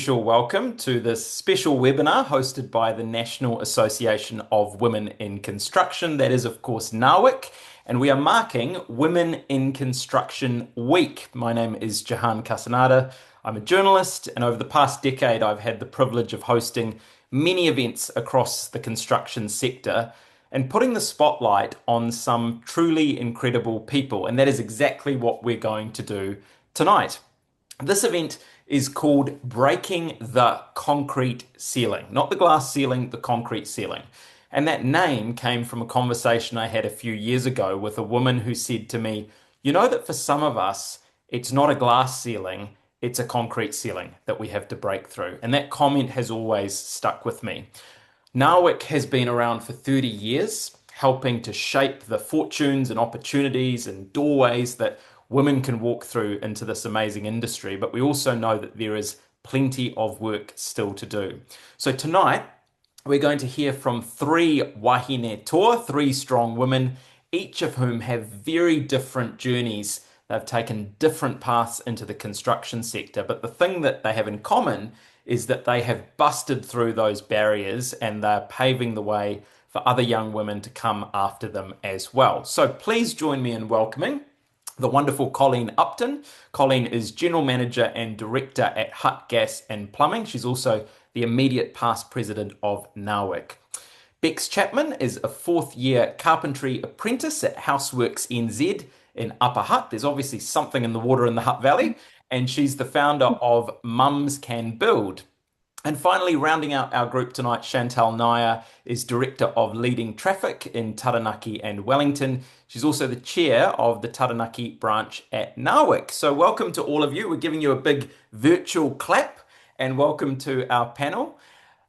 Welcome to this special webinar hosted by the National Association of Women in Construction. That is, of course, NAWIC, and we are marking Women in Construction Week. My name is Jehan Casinader. I'm a journalist, and over the past decade, I've had the privilege of hosting many events across the construction sector and putting the spotlight on some truly incredible people. And that is exactly what we're going to do tonight. This event is called Breaking the Concrete Ceiling, not the glass ceiling, the concrete ceiling. And that name came from a conversation I had a few years ago with a woman who said to me, you know that for some of us, it's not a glass ceiling, it's a concrete ceiling that we have to break through. And that comment has always stuck with me. NAWIC has been around for 30 years, helping to shape the fortunes and opportunities and doorways that women can walk through into this amazing industry, but we also know that there is plenty of work still to do. So tonight, we're going to hear from three wahine toa, three strong women, each of whom have very different journeys. They've taken different paths into the construction sector, but the thing that they have in common is that they have busted through those barriers and they're paving the way for other young women to come after them as well. So please join me in welcoming the wonderful Colleen Upton. Colleen is General Manager and Director at Hut Gas and Plumbing. She's also the immediate past president of NAWIC. Bex Chapman is a fourth-year carpentry apprentice at Houseworks NZ in Upper Hutt. There's obviously something in the water in the Hutt Valley, and she's the founder of Mums Can Build. And finally, rounding out our group tonight, Chantelle Ngaia is Director of Leading Traffic in Taranaki and Wellington. She's also the chair of the Taranaki branch at NAWIC. So welcome to all of you. We're giving you a big virtual clap and welcome to our panel.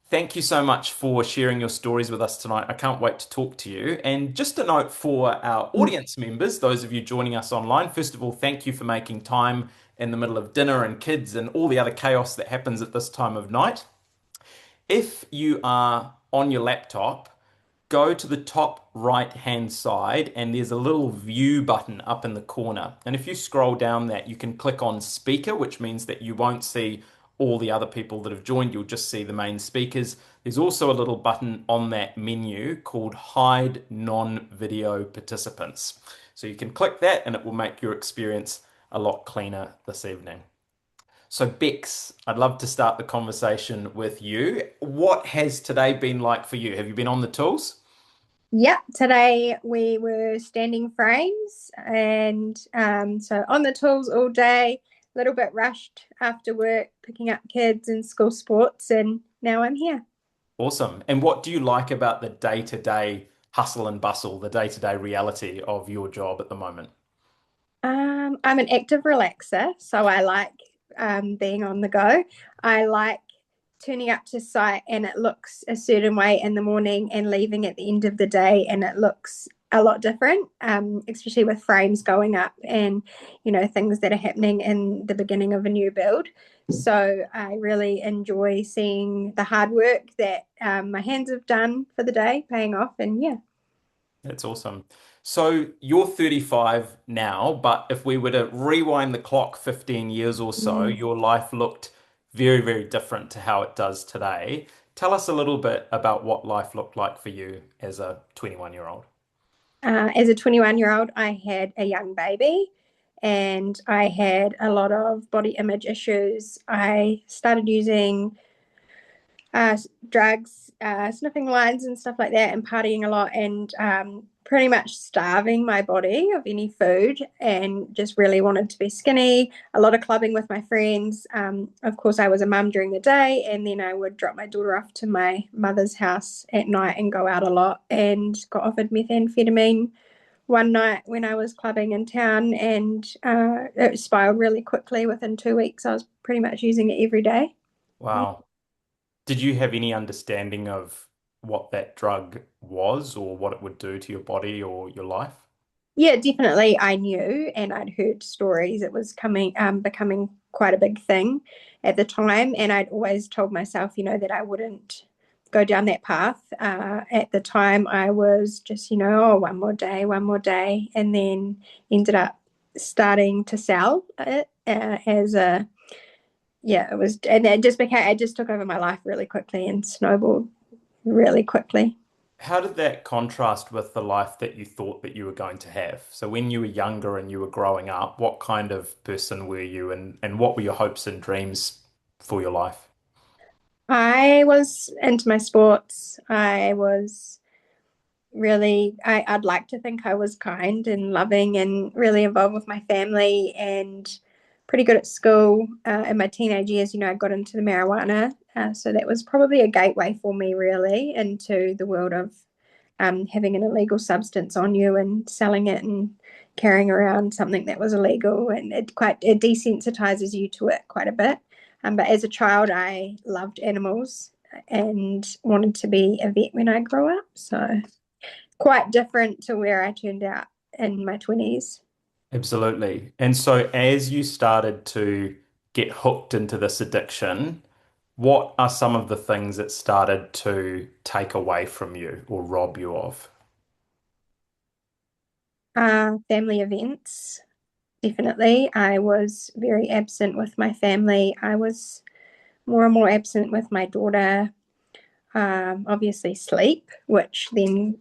Thank you so much for sharing your stories with us tonight. I can't wait to talk to you. And just a note for our audience members, those of you joining us online, first of all, thank you for making time in the middle of dinner and kids and all the other chaos that happens at this time of night. If you are on your laptop, go to the top right-hand side and there's a little view button up in the corner. And if you scroll down that, you can click on speaker, which means that you won't see all the other people that have joined. You'll just see the main speakers. There's also a little button on that menu called Hide Non-Video Participants. So you can click that and it will make your experience a lot cleaner this evening. So Bex, I'd love to start the conversation with you. What has today been like for you? Have you been on the tools? Yeah, today we were standing frames and so on the tools all day, a little bit rushed after work, picking up kids and school sports, and now I'm here. Awesome. And what do you like about the day-to-day hustle and bustle, the day-to-day reality of your job at the moment? I'm an active relaxer, so I like being on the go. I like turning up to site and it looks a certain way in the morning and leaving at the end of the day and it looks a lot different, especially with frames going up and, things that are happening in the beginning of a new build. So I really enjoy seeing the hard work that my hands have done for the day paying off, and yeah. That's awesome. So you're 35 now, but if we were to rewind the clock 15 years or so, your life looked very, very different to how it does today. Tell us a little bit about what life looked like for you as a 21-year-old. As a 21-year-old, I had a young baby and I had a lot of body image issues. I started using drugs, sniffing lines and stuff like that, and partying a lot, and pretty much starving my body of any food, and just really wanted to be skinny. A lot of clubbing with my friends. Of course, I was a mum during the day, and then I would drop my daughter off to my mother's house at night and go out a lot, and got offered methamphetamine one night when I was clubbing in town, and it spiraled really quickly. Within 2 weeks, I was pretty much using it every day. Wow. Did you have any understanding of what that drug was or what it would do to your body or your life? Yeah, definitely. I knew, and I'd heard stories. It was becoming quite a big thing at the time, and I'd always told myself, that I wouldn't go down that path. At the time, I was just, oh, one more day, and then ended up starting to sell it as a yeah, it was, and it just took over my life really quickly and snowballed really quickly. How did that contrast with the life that you thought that you were going to have? So when you were younger and you were growing up, what kind of person were you and what were your hopes and dreams for your life? I was into my sports. I'd like to think I was kind and loving and really involved with my family and pretty good at school. In my teenage years, I got into the marijuana. So that was probably a gateway for me, really, into the world of having an illegal substance on you and selling it and carrying around something that was illegal. And it desensitizes you to it quite a bit. But as a child, I loved animals and wanted to be a vet when I grew up. So quite different to where I turned out in my 20s. Absolutely. And so as you started to get hooked into this addiction, what are some of the things that started to take away from you or rob you of? Family events, definitely. I was very absent with my family. I was more and more absent with my daughter. Obviously, sleep, which then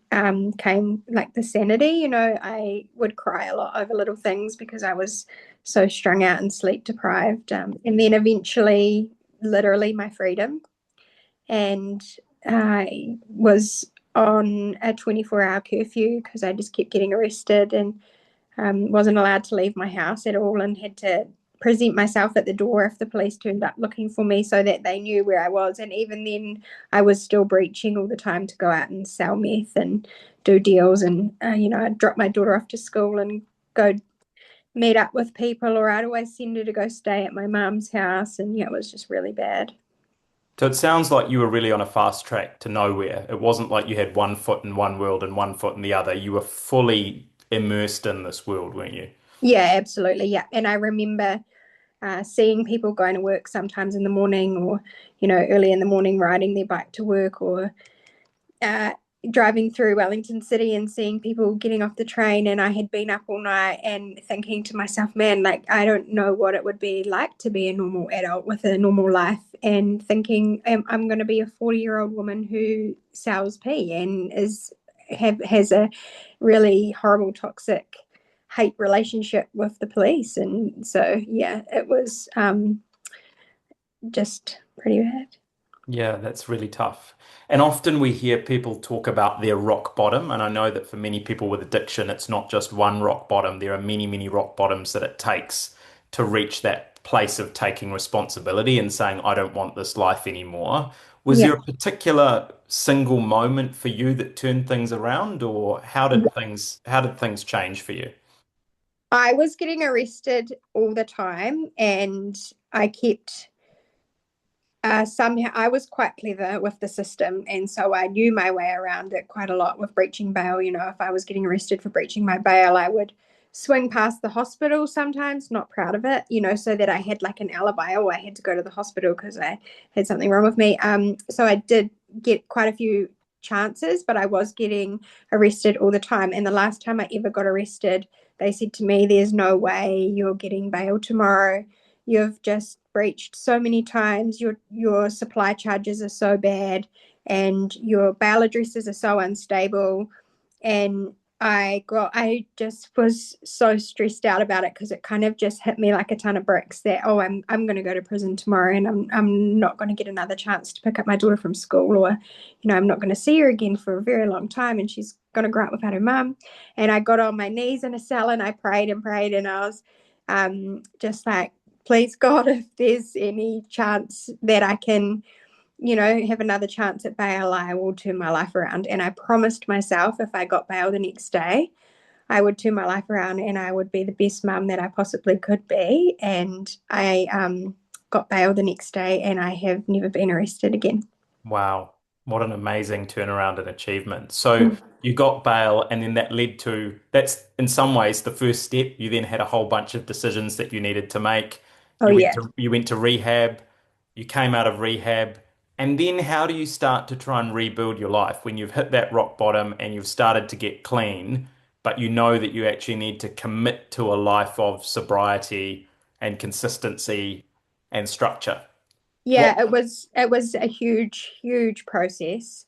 came like the sanity. I would cry a lot over little things because I was so strung out and sleep deprived. And then eventually, literally, my freedom. And I was on a 24-hour curfew because I just kept getting arrested and wasn't allowed to leave my house at all and had to present myself at the door if the police turned up looking for me so that they knew where I was. And even then, I was still breaching all the time to go out and sell meth and do deals. And, I'd drop my daughter off to school and go meet up with people, or I'd always send her to go stay at my mum's house. And, yeah, it was just really bad. So it sounds like you were really on a fast track to nowhere. It wasn't like you had one foot in one world and one foot in the other. You were fully immersed in this world, weren't you? Yeah, absolutely. Yeah. And I remember seeing people going to work sometimes in the morning or, early in the morning riding their bike to work or uh, driving through Wellington City and seeing people getting off the train. And I had been up all night and thinking to myself, man, like, I don't know what it would be like to be a normal adult with a normal life. And thinking, I'm going to be a 40-year-old woman who sells pee and has a really horrible, toxic hate relationship with the police. And so, yeah, it was just pretty bad. Yeah, that's really tough. And often we hear people talk about their rock bottom. And I know that for many people with addiction, it's not just one rock bottom. There are many, many rock bottoms that it takes to reach that place of taking responsibility and saying, I don't want this life anymore. Was Yeah. there a particular single moment for you that turned things around, or how did things change for you? I was getting arrested all the time, and I kept somehow I was quite clever with the system, and so I knew my way around it quite a lot with breaching bail. If I was getting arrested for breaching my bail, I would swing past the hospital sometimes, not proud of it, so that I had like an alibi or I had to go to the hospital because I had something wrong with me. So I did get quite a few chances, but I was getting arrested all the time. And the last time I ever got arrested, they said to me, "There's no way you're getting bail tomorrow. You've just breached so many times. Your supply charges are so bad, and your bail addresses are so unstable." And I just was so stressed out about it because it kind of just hit me like a ton of bricks that, oh, I'm going to go to prison tomorrow and I'm not going to get another chance to pick up my daughter from school, or I'm not going to see her again for a very long time, and she's going to grow up without her mum. And I got on my knees in a cell and I prayed and prayed, and I was just like, please God, if there's any chance that I can, have another chance at bail, I will turn my life around. And I promised myself if I got bail the next day, I would turn my life around and I would be the best mum that I possibly could be. And I got bail the next day and I have never been arrested again. Wow, what an amazing turnaround and achievement. So you got bail, and then that's in some ways the first step. You then had a whole bunch of decisions that you needed to make. Oh, yeah. You went to rehab, you came out of rehab, and then how do you start to try and rebuild your life when you've hit that rock bottom and you've started to get clean, but you know that you actually need to commit to a life of sobriety and consistency. and structure. What? Yeah, it was a huge process.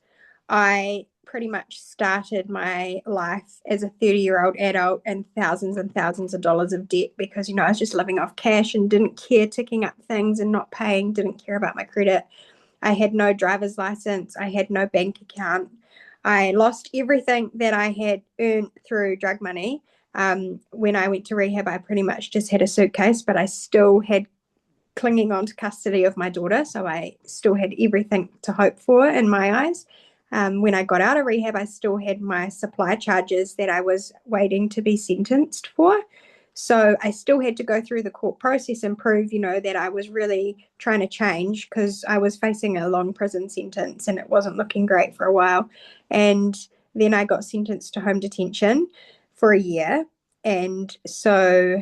I pretty much started my life as a 30-year-old adult in thousands and thousands of dollars of debt because, I was just living off cash and didn't care, ticking up things and not paying, didn't care about my credit. I had no driver's license. I had no bank account. I lost everything that I had earned through drug money. When I went to rehab, I pretty much just had a suitcase, but I still had clinging on to custody of my daughter. So I still had everything to hope for in my eyes. When I got out of rehab, I still had my supply charges that I was waiting to be sentenced for. So I still had to go through the court process and prove, that I was really trying to change because I was facing a long prison sentence and it wasn't looking great for a while. And then I got sentenced to home detention for a year. And so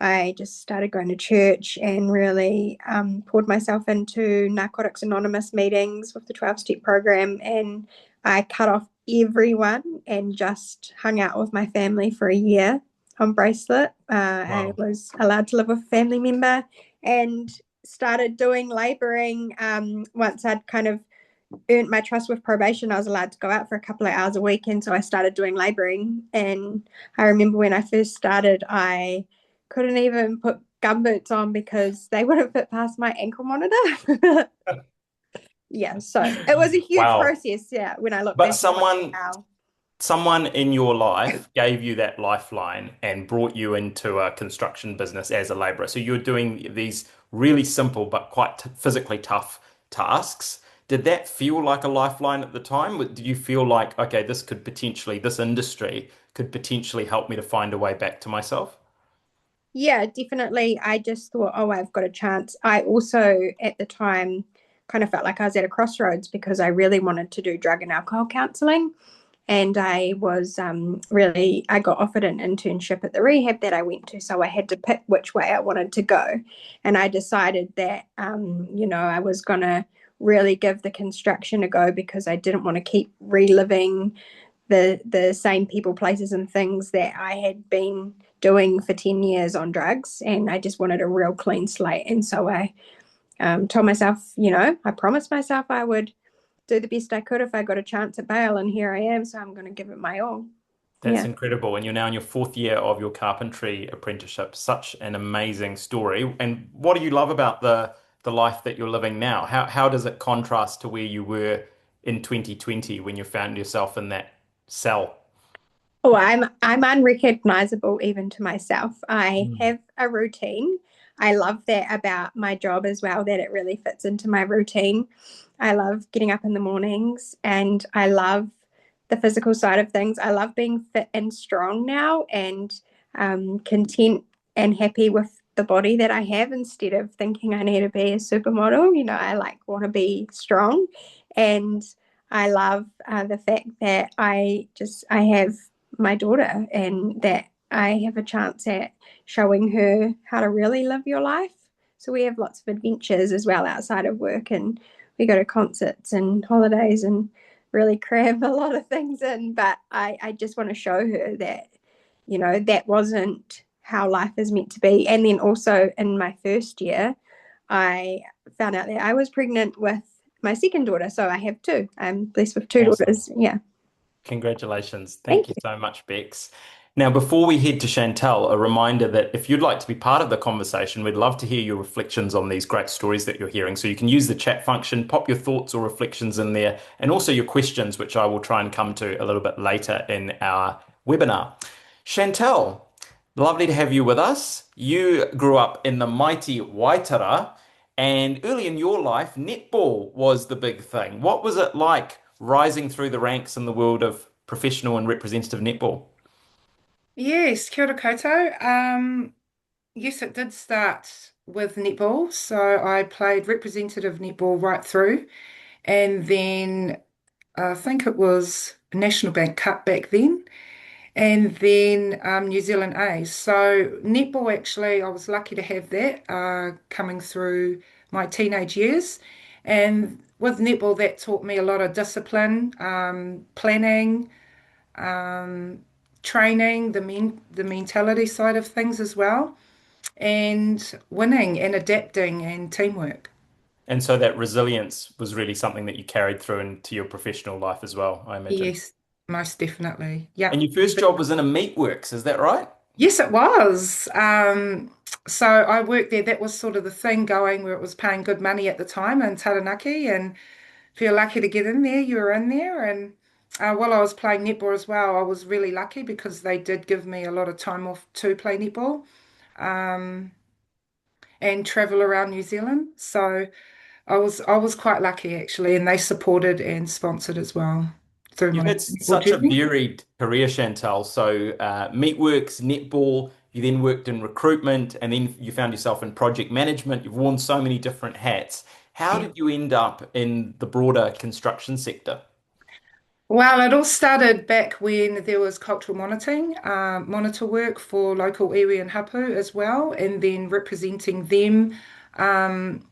I just started going to church and really poured myself into Narcotics Anonymous meetings with the 12-step program. And I cut off everyone and just hung out with my family for a year on bracelet. I Wow. was allowed to live with a family member and started doing laboring. Once I'd kind of earned my trust with probation, I was allowed to go out for a couple of hours a week. And so I started doing laboring. And I remember when I first started, I couldn't even put gumboots on because they wouldn't fit past my ankle monitor. Yeah, so it was a huge Wow. process. Yeah, when I look But back and watch someone now. someone in your life gave you that lifeline and brought you into a construction business as a laborer. So you're doing these really simple but quite physically tough tasks. Did that feel like a lifeline at the time? Did you feel like, okay, this industry could potentially help me to find a way back to myself? Yeah, definitely. I just thought, oh, I've got a chance. I also, at the time, kind of felt like I was at a crossroads because I really wanted to do drug and alcohol counseling. And I got offered an internship at the rehab that I went to. So I had to pick which way I wanted to go. And I decided that, I was going to really give the construction a go because I didn't want to keep reliving the same people, places, and things that I had been doing for 10 years on drugs. And I just wanted a real clean slate. And so I told myself, I promised myself I would do the best I could if I got a chance at bail. And here I am. So I'm going to give it my all. That's Yeah. incredible. And you're now in your fourth year of your carpentry apprenticeship. Such an amazing story. And what do you love about the life that you're living now? How does it contrast to where you were in 2020 when you found yourself in that cell? Oh, I'm unrecognizable even to myself. I Mm. have a routine. I love that about my job as well, that it really fits into my routine. I love getting up in the mornings and I love the physical side of things. I love being fit and strong now and content and happy with the body that I have instead of thinking I need to be a supermodel. I want to be strong and I love the fact that I have my daughter and that I have a chance at showing her how to really live your life. So we have lots of adventures as well outside of work and we go to concerts and holidays and really cram a lot of things in. But I just want to show her that, that wasn't how life is meant to be. And then also in my first year, I found out that I was pregnant with my second daughter. So I have two. I'm blessed with two Awesome. daughters. Yeah. Congratulations. Thank Thank you so much, Bex. Now, before we head to Chantelle, a reminder that if you'd like to be part of the conversation, we'd love to hear your reflections on these great stories that you're hearing. So you can use the chat function, pop your thoughts or reflections in there, and also your questions, which I will try and come to a little bit later in our webinar. Chantelle, lovely to have you with us. You grew up in the mighty Waitara, and early in your life, netball was the big thing. What was it like rising through the ranks in the world of professional and representative netball? Yes, kia ora koutou. Yes, it did start with netball. So I played representative netball right through. And then I think it was National Bank Cup back then. And then New Zealand A. So netball, actually, I was lucky to have that coming through my teenage years. And with netball, that taught me a lot of discipline, planning, um, training, the mentality side of things as well. and winning and adapting and teamwork. And so that resilience was really something that you carried through into your professional life as well, I imagine. Yes, most definitely. Yeah. And your first job was in a meatworks, is that right? Yes, it was. So I worked there. That was sort of the thing going where it was paying good money at the time in Taranaki. And if you're lucky to get in there, you were in there. And while I was playing netball as well, I was really lucky because they did give me a lot of time off to play netball and travel around New Zealand. So I was quite lucky actually, and they supported and sponsored as well through You've my had netball such a journey. varied career, Chantelle. So, meatworks, netball, you then worked in recruitment, and then you found yourself in project management. You've worn so many different hats. How Yeah. did you end up in the broader construction sector? Well, it all started back when there was cultural monitoring, monitor work for local iwi and hapu as well, and then representing them um,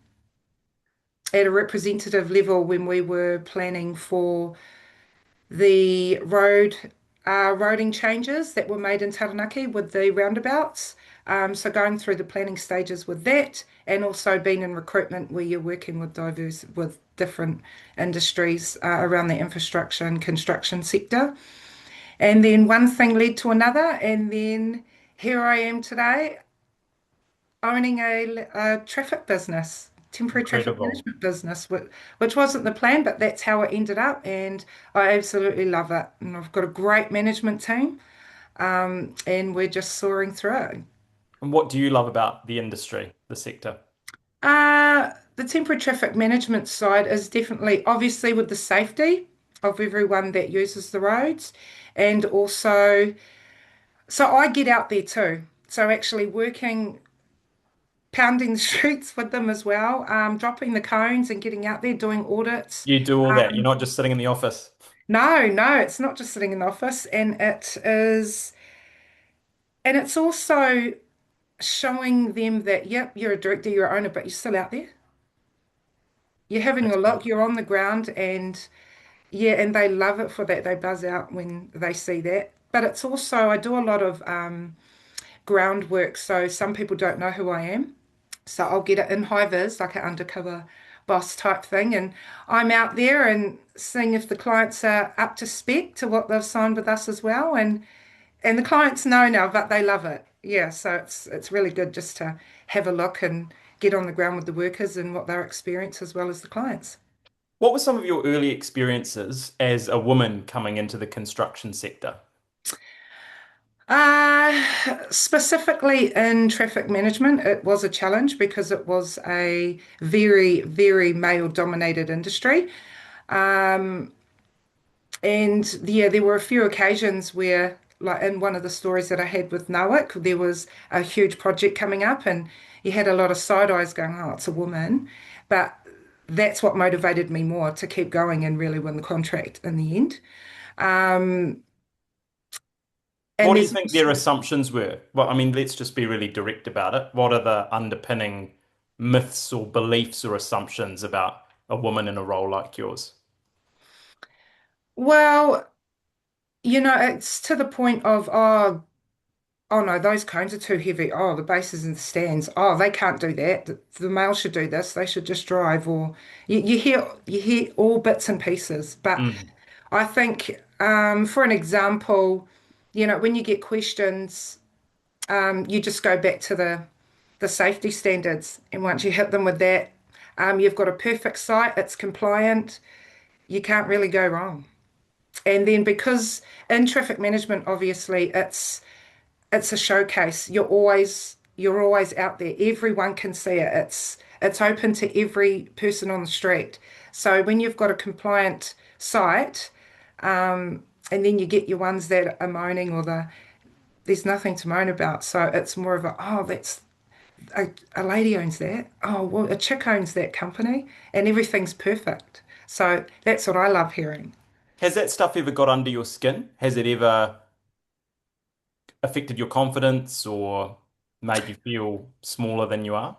at a representative level when we were planning for the roading changes that were made in Taranaki with the roundabouts. So going through the planning stages with that, and also being in recruitment where you're working with different industries around the infrastructure and construction sector. And then one thing led to another, and then here I am today owning a traffic business, temporary traffic Incredible. management business, which wasn't the plan, but that's how it ended up. And I absolutely love it. And I've got a great management team, and we're just soaring through it. And what do you love about the industry, the sector? The temporary traffic management side is definitely obviously with the safety of everyone that uses the roads, and also, so I get out there too. So actually working pounding the streets with them as well, dropping the cones and getting out there doing audits. You do all that. You're Um, not just sitting in the office. no, no, it's not just sitting in the office, and it's also showing them that, yep, you're a director, you're an owner, but you're still out there. You're having That's a look, cool. you're on the ground, and yeah, and they love it for that. They buzz out when they see that. But it's also, I do a lot of groundwork, so some people don't know who I am. So I'll get it in high vis, like an undercover boss type thing. And I'm out there and seeing if the clients are up to spec to what they've signed with us as well. And the clients know now, but they love it. Yeah, so it's really good just to have a look and get on the ground with the workers and what their experience as well as the clients. What were some of your early experiences as a woman coming into the construction sector? Specifically in traffic management, it was a challenge because it was a very, very male-dominated industry. Um, And yeah, there were a few occasions where, like in one of the stories that I had with NAWIC, there was a huge project coming up, and you had a lot of side eyes going, oh, it's a woman. But that's what motivated me more to keep going and really win the contract in the end. Um, and What do you there's think their also, assumptions were? Well, I mean, let's just be really direct about it. What are the underpinning myths or beliefs or assumptions about a woman in a role like yours? well, it's to the point of, oh no, those cones are too heavy. Oh, the bases and the stands. Oh, they can't do that. The male should do this. They should just drive. Or you hear all bits and pieces. But Mm. I think, for an example, when you get questions, you just go back to the safety standards, and once you hit them with that, you've got a perfect site. It's compliant. You can't really go wrong. And then because in traffic management, obviously, it's a showcase. You're always out there. Everyone can see it. It's open to every person on the street. So when you've got a compliant site, and then you get your ones that are moaning or there's nothing to moan about. So it's more of that's a lady owns that. Oh, well, a chick owns that company, and everything's perfect. So that's what I love hearing. Has that stuff ever got under your skin? Has it ever affected your confidence or made you feel smaller than you are?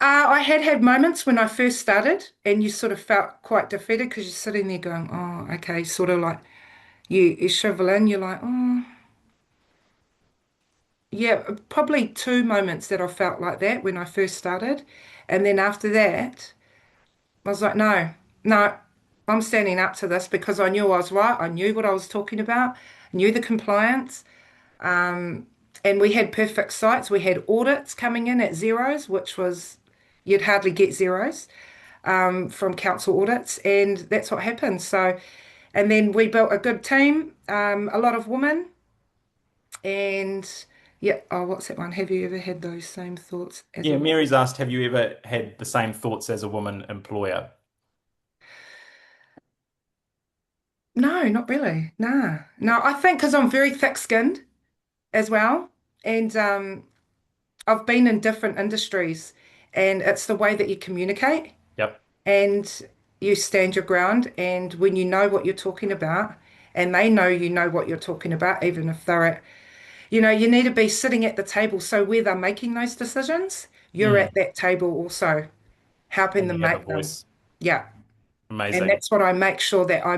I had moments when I first started, and you sort of felt quite defeated because you're sitting there going, "Oh, okay," sort of like you shrivel in. You're like, "Oh," yeah, probably two moments that I felt like that when I first started. And then after that, I was like, no, no, I'm standing up to this because I knew I was right. I knew what I was talking about, knew the compliance. Um, and we had perfect sites. We had audits coming in at zeros, which was, you'd hardly get zeros from council audits. And that's what happened. So, and then we built a good team, a lot of women. And yeah, oh, what's that one? Have you ever had those same thoughts as a Yeah, woman? Mary's asked, have you ever had the same thoughts as a woman employer? No, not really. Nah. No, I think because I'm very thick-skinned as well. And I've been in different industries, and it's the way that you communicate Yep. and you stand your ground. And when you know what you're talking about, and they know you know what you're talking about, even if they're at, you need to be sitting at the table. So where they're making those decisions, you're Mm. at that table also, helping And them you have a make them. voice. Yeah. And Amazing. that's what I make sure that I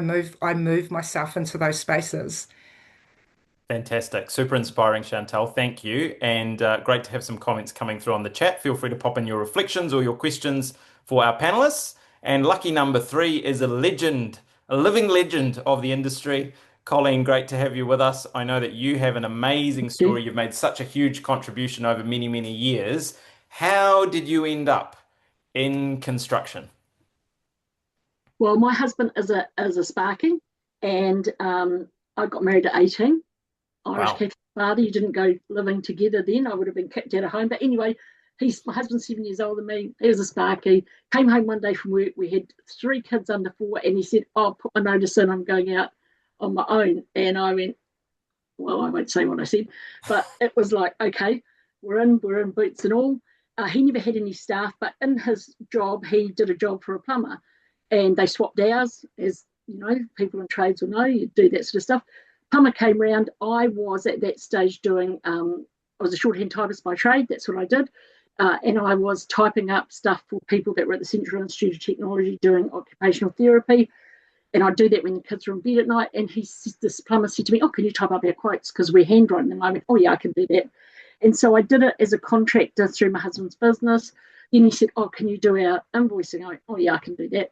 move myself into those spaces. Fantastic. Super inspiring, Chantelle. Thank you. And great to have some comments coming through on the chat. Feel free to pop in your reflections or your questions for our panelists. And lucky number three is a legend, a living legend of the industry. Colleen, great to have you with us. I know that you have an amazing Okay. story. You've made such a huge contribution over many, many years. How did you end up in construction? Well, my husband is a Sparky, and I got married at 18. Irish Wow. Catholic father. You didn't go living together then. I would have been kicked out of home. But anyway, he's my husband's 7 years older than me. He was a Sparky. Came home one day from work. We had three kids under four, and he said, "Oh, put my notice in. I'm going out on my own." And I went, "Well, I won't say what I said, but it was like, okay, we're in boots and all." He never had any staff, but in his job, he did a job for a plumber, and they swapped hours, as you know, people in trades will know. You do that sort of stuff. Plumber came round. I was at that stage doing. I was a shorthand typist by trade. That's what I did. And I was typing up stuff for people that were at the Central Institute of Technology doing occupational therapy, and I'd do that when the kids were in bed at night. And this plumber said to me, "Oh, can you type up our quotes? Because we're handwriting." And I went, "Oh, yeah, I can do that." And so I did it as a contractor through my husband's business. Then he said, "Oh, can you do our invoicing?" I went, "Oh, yeah, I can do that."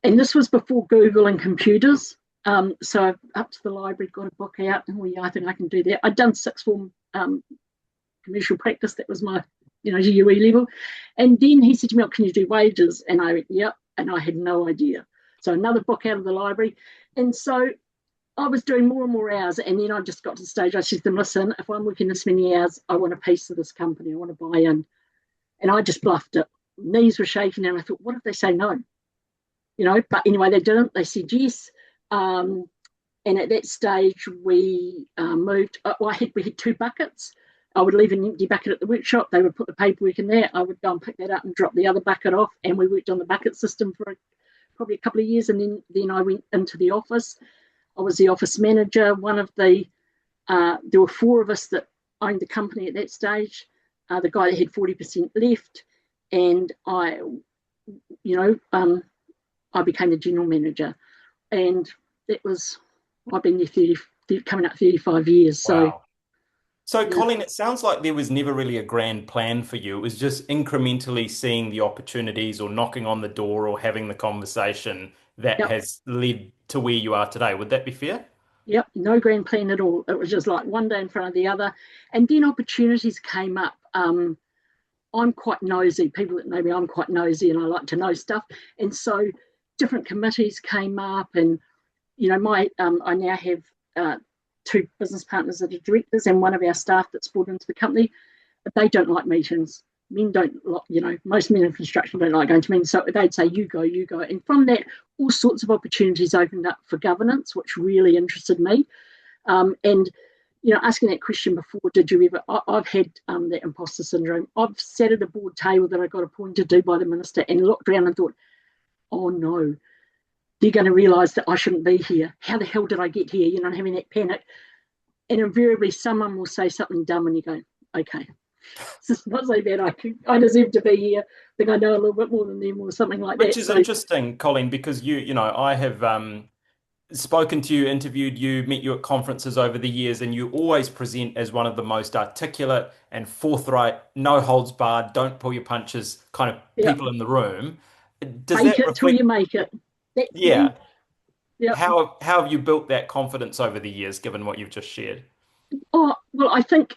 And this was before Google and computers. So I up to the library, got a book out, and, "Oh, yeah, I think I can do that." I'd done sixth form commercial practice. That was my, GUE level. And then he said to me, "Oh, can you do wages?" And I went, "Yep." And I had no idea. So another book out of the library. And so I was doing more and more hours. And then I just got to the stage, I said to them, "Listen, if I'm working this many hours, I want a piece of this company. I want to buy in." And I just bluffed it. Knees were shaking. And I thought, what if they say no? But anyway, they didn't. They said yes. Um, and at that stage, we moved. We had two buckets. I would leave an empty bucket at the workshop. They would put the paperwork in there. I would go and pick that up and drop the other bucket off. And we worked on the bucket system for probably a couple of years. And then I went into the office. I was the office manager. There were four of us that owned the company at that stage. The guy that had 40% left. And I became the general manager. And I've been there coming up 35 years. So, Wow. So, yeah, Colleen, it sounds like there was never really a grand plan for you. It was just incrementally seeing the opportunities or knocking on the door or having the conversation that yep, has led to where you are today. Would that be fair? yep, no grand plan at all. It was just like one day in front of the other. And then opportunities came up. I'm quite nosy. People that know me, I'm quite nosy and I like to know stuff. And so different committees came up, and I now have two business partners that are directors, and one of our staff that's brought into the company. But they don't like meetings. Men don't like, most men in construction don't like going to meetings. So they'd say, "You go, you go." And from that, all sorts of opportunities opened up for governance, which really interested me. And asking that question before, did you ever? I've had that imposter syndrome. I've sat at a board table that I got appointed to by the minister and looked around and thought, "Oh no, they're going to realise that I shouldn't be here. How the hell did I get here?" Having that panic. And invariably, someone will say something dumb, and you go, "Okay, this is not so bad. I deserve to be here. I think I know a little bit more than them," or something like Which that. is So, interesting, Colleen, because I have spoken to you, interviewed you, met you at conferences over the years, and you always present as one of the most articulate and forthright, no holds barred, don't pull your punches kind of Yeah. people in the room. Does Fake that it till reflect, you make it. That's me. yeah, Yeah. how have you built that confidence over the years, given what you've just shared? Oh, well, I think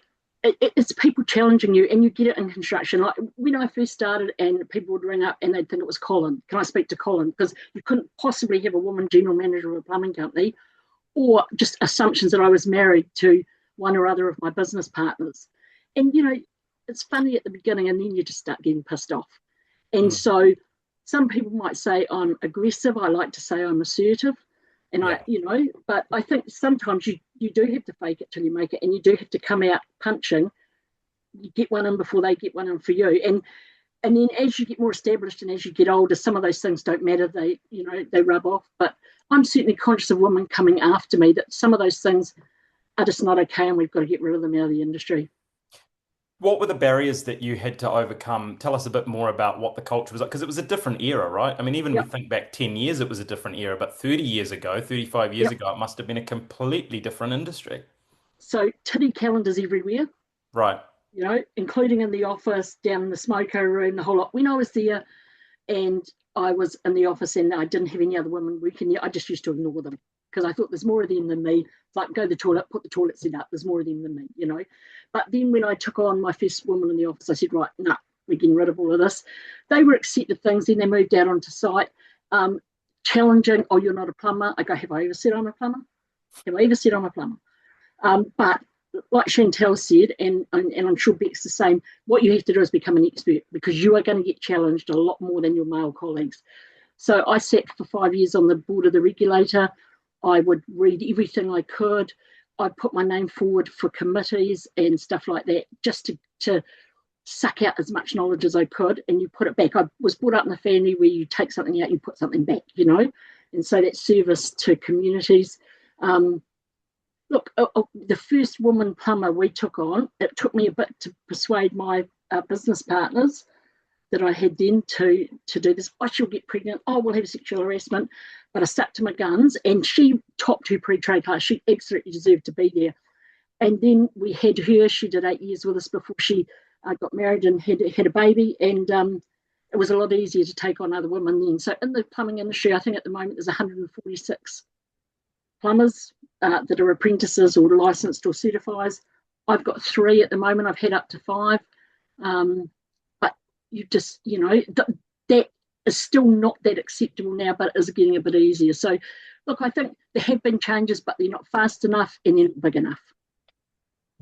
it's people challenging you, and you get it in construction. Like when I first started, and people would ring up and they'd think it was Colin. Can I speak to Colin? Because you couldn't possibly have a woman general manager of a plumbing company, or just assumptions that I was married to one or other of my business partners. And, it's funny at the beginning, and then you just start getting pissed off. And Mm, so some people might say I'm aggressive. I like to say I'm assertive. And yeah. but I think sometimes you do have to fake it till you make it, and you do have to come out punching. You get one in before they get one in for you. And then as you get more established and as you get older, some of those things don't matter. They rub off. But I'm certainly conscious of women coming after me that some of those things are just not okay, and we've got to get rid of them out of the industry. What were the barriers that you had to overcome? Tell us a bit more about what the culture was like, because it was a different era, right? I mean, even we Yep. think back 10 years, it was a different era, but 30 years ago, 35 years Yep. ago, it must have been a completely different industry. So titty calendars everywhere, Right. including in the office, down in the smoko room, the whole lot. When I was there and I was in the office and I didn't have any other women working there, I just used to ignore them because I thought there's more of them than me. It's like, go to the toilet, put the toilet seat up. There's more of them than me. But then when I took on my first woman in the office, I said, right, no, we're getting rid of all of this. They were accepted things. Then they moved out onto site. Challenging, oh, you're not a plumber. I go, have I ever said I'm a plumber? Have I ever said I'm a plumber? But like Chantelle said, and I'm sure Beck's the same, what you have to do is become an expert because you are going to get challenged a lot more than your male colleagues. So I sat for 5 years on the board of the regulator. I would read everything I could. I put my name forward for committees and stuff like that just to suck out as much knowledge as I could, and you put it back. I was brought up in a family where you take something out, you put something back. And so that service to communities. Look, the first woman plumber we took on, it took me a bit to persuade my business partners that I had then to do this. Oh, she'll get pregnant. Oh, we'll have sexual harassment. But I stuck to my guns, and she topped her pre-trade class. She absolutely deserved to be there. And then we had her. She did 8 years with us before she got married and had a baby. And it was a lot easier to take on other women then. So in the plumbing industry, I think at the moment there's 146 plumbers that are apprentices or licensed or certifiers. I've got 3 at the moment. I've had up to 5. But you just, that is still not that acceptable now, but it is getting a bit easier. So, look, I think there have been changes, but they're not fast enough and they're not big enough.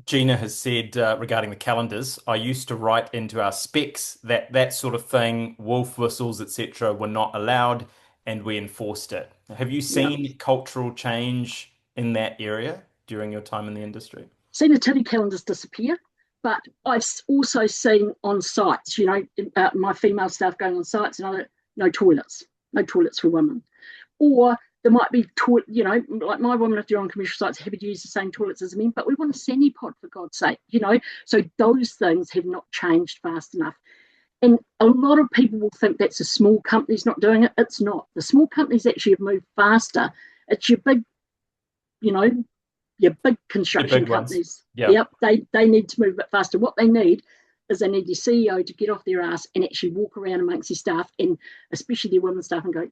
Gina has said regarding the calendars, I used to write into our specs that that sort of thing, wolf whistles, etc., were not allowed, and we enforced it. Have you Yeah. seen cultural change in that area during your time in the industry? Seen the titty calendars disappear, but I've also seen on sites, my female staff going on sites and no toilets for women. Or there might be, like my women, if they're on commercial sites, happy to use the same toilets as men, but we want a sani pod for God's sake, So those things have not changed fast enough. And a lot of people will think that's a small companies not doing it. It's not. The small companies actually have moved faster. It's your big, your big construction big ones. companies. Yeah. Yep, they need to move a bit faster. What they need is they need their CEO to get off their ass and actually walk around amongst their staff, and especially their women staff, and go,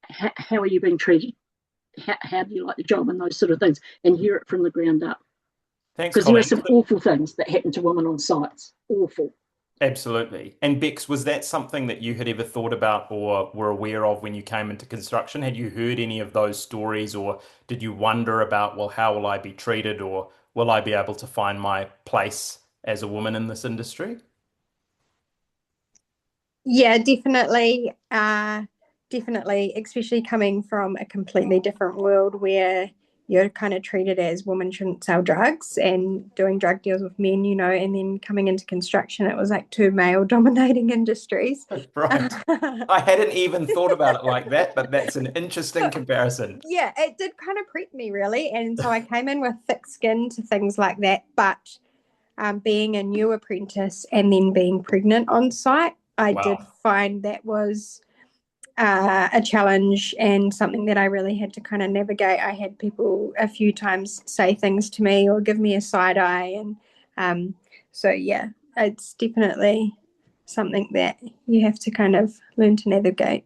how are you being treated? How do you like the job? And those sort of things, and hear it from the ground up. Thanks, Because there are Colleen. some awful things that happen to women on sites. Awful. Absolutely. And Bex, was that something that you had ever thought about or were aware of when you came into construction? Had you heard any of those stories, or did you wonder about, well, how will I be treated, or will I be able to find my place as a woman in this industry? Yeah, definitely. Definitely, especially coming from a completely different world where you're kind of treated as women shouldn't sell drugs and doing drug deals with men, and then coming into construction, it was like 2 male dominating industries. Right. I hadn't even thought about it like that, but that's an interesting comparison. Yeah, it did kind of prep me really. And so I came in with thick skin to things like that. But being a new apprentice and then being pregnant on site, I did Wow. find that was a challenge and something that I really had to kind of navigate. I had people a few times say things to me or give me a side eye, and so yeah, it's definitely something that you have to kind of learn to navigate.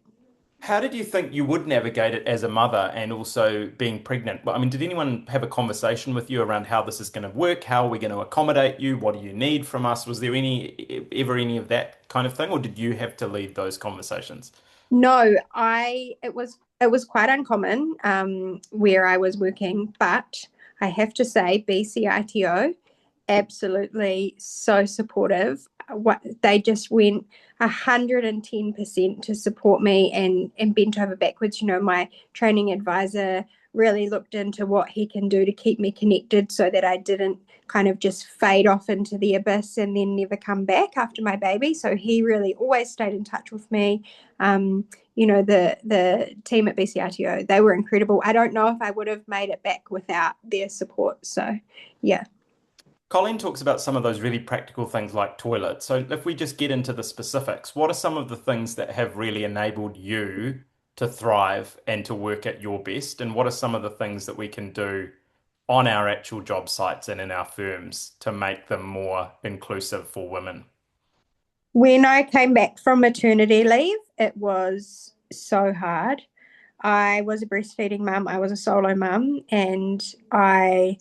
How did you think you would navigate it as a mother and also being pregnant? Well, I mean, did anyone have a conversation with you around how this is going to work? How are we going to accommodate you? What do you need from us? Was there any of that kind of thing, or did you have to lead those conversations? No, it was quite uncommon where I was working, but I have to say BCITO absolutely so supportive. What they just went 110% to support me and bent over backwards. You know, my training advisor really looked into what he can do to keep me connected so that I didn't kind of just fade off into the abyss and then never come back after my baby. So he really always stayed in touch with me. You know, the team at BCRTO, they were incredible. I don't know if I would have made it back without their support. So yeah. Colleen talks about some of those really practical things like toilets. So if we just get into the specifics, what are some of the things that have really enabled you to thrive and to work at your best? And what are some of the things that we can do on our actual job sites and in our firms to make them more inclusive for women? When I came back from maternity leave, it was so hard. I was a breastfeeding mum. I was a solo mum, and I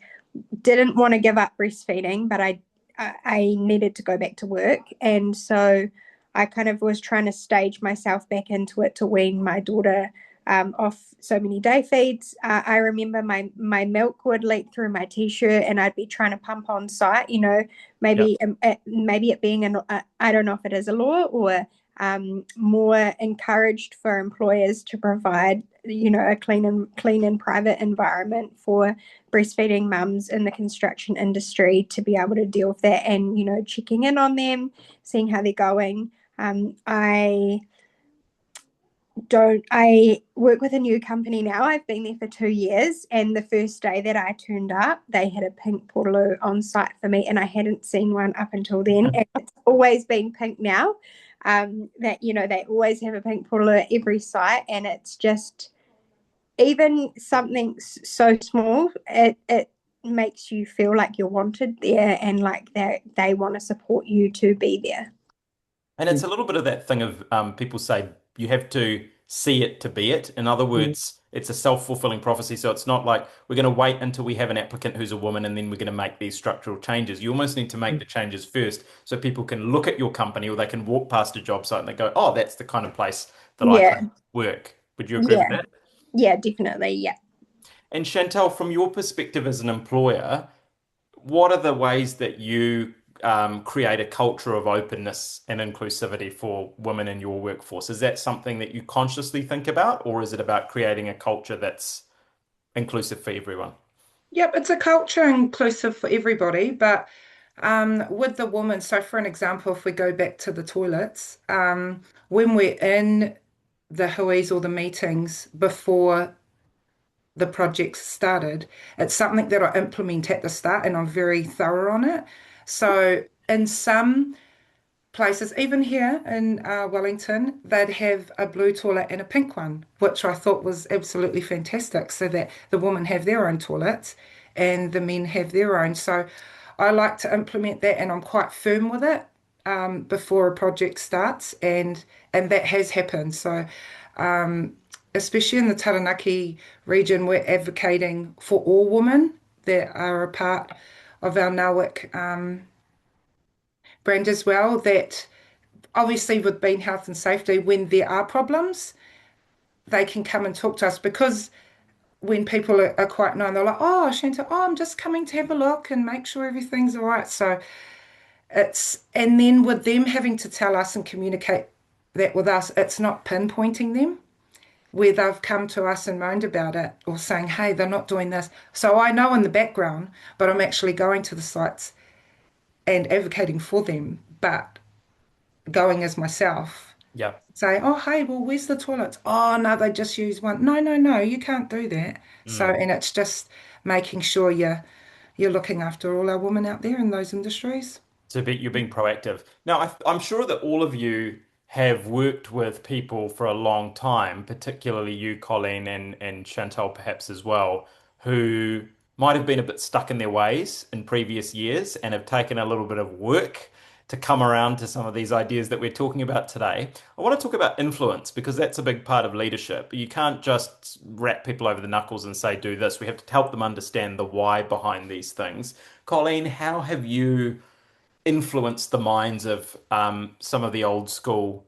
didn't want to give up breastfeeding, but I needed to go back to work, and so I kind of was trying to stage myself back into it to wean my daughter off so many day feeds. I remember my milk would leak through my t-shirt, and I'd be trying to pump on site. You know, Yeah. maybe it being I don't know if it is a law or more encouraged for employers to provide, you know, a clean and private environment for breastfeeding mums in the construction industry to be able to deal with that, and you know, checking in on them, seeing how they're going. I work with a new company now. I've been there for 2 years, and the first day that I turned up, they had a pink portaloo on site for me, and I hadn't seen one up until then, and it's always been pink now. That, you know, they always have a pink portaloo at every site, and it's just, even something so small, it makes you feel like you're wanted there, and like they want to support you to be there. And it's a little bit of that thing of people say you have to see it to be it. In other words, it's a self-fulfilling prophecy. So it's not like we're going to wait until we have an applicant who's a woman and then we're going to make these structural changes. You almost need to make the changes first so people can look at your company or they can walk past a job site and they go, oh, that's the kind of place that I Yeah, can work. Would you agree with yeah, that? yeah, definitely, yeah. And Chantelle, from your perspective as an employer, what are the ways that you create a culture of openness and inclusivity for women in your workforce? Is that something that you consciously think about, or is it about creating a culture that's inclusive for everyone? Yep, it's a culture inclusive for everybody, but with the woman, so for an example, if we go back to the toilets, when we're in the hui's or the meetings before the project started, it's something that I implement at the start and I'm very thorough on it. So in some places, even here in Wellington, they'd have a blue toilet and a pink one, which I thought was absolutely fantastic, so that the women have their own toilets and the men have their own. So I like to implement that, and I'm quite firm with it before a project starts, and that has happened. So especially in the Taranaki region, we're advocating for all women that are a part of our NAWIC brand as well, that obviously with being health and safety, when there are problems, they can come and talk to us, because when people are quite known, they're like, oh, Shanta, oh, I'm just coming to have a look and make sure everything's all right. So and then with them having to tell us and communicate that with us, it's not pinpointing them where they've come to us and moaned about it or saying, hey, they're not doing this. So I know in the background, but I'm actually going to the sites and advocating for them, but going as myself, Yeah. say, oh, hey, well, where's the toilets? Oh, no, they just use one. No, no, no, you can't do that. So, Mm. and it's just making sure you're looking after all our women out there in those industries. So you're being proactive. Now, I'm sure that all of you have worked with people for a long time, particularly you, Colleen, and Chantelle perhaps as well, who might have been a bit stuck in their ways in previous years and have taken a little bit of work to come around to some of these ideas that we're talking about today. I want to talk about influence because that's a big part of leadership. You can't just rap people over the knuckles and say, do this. We have to help them understand the why behind these things. Colleen, how have you influence the minds of some of the old school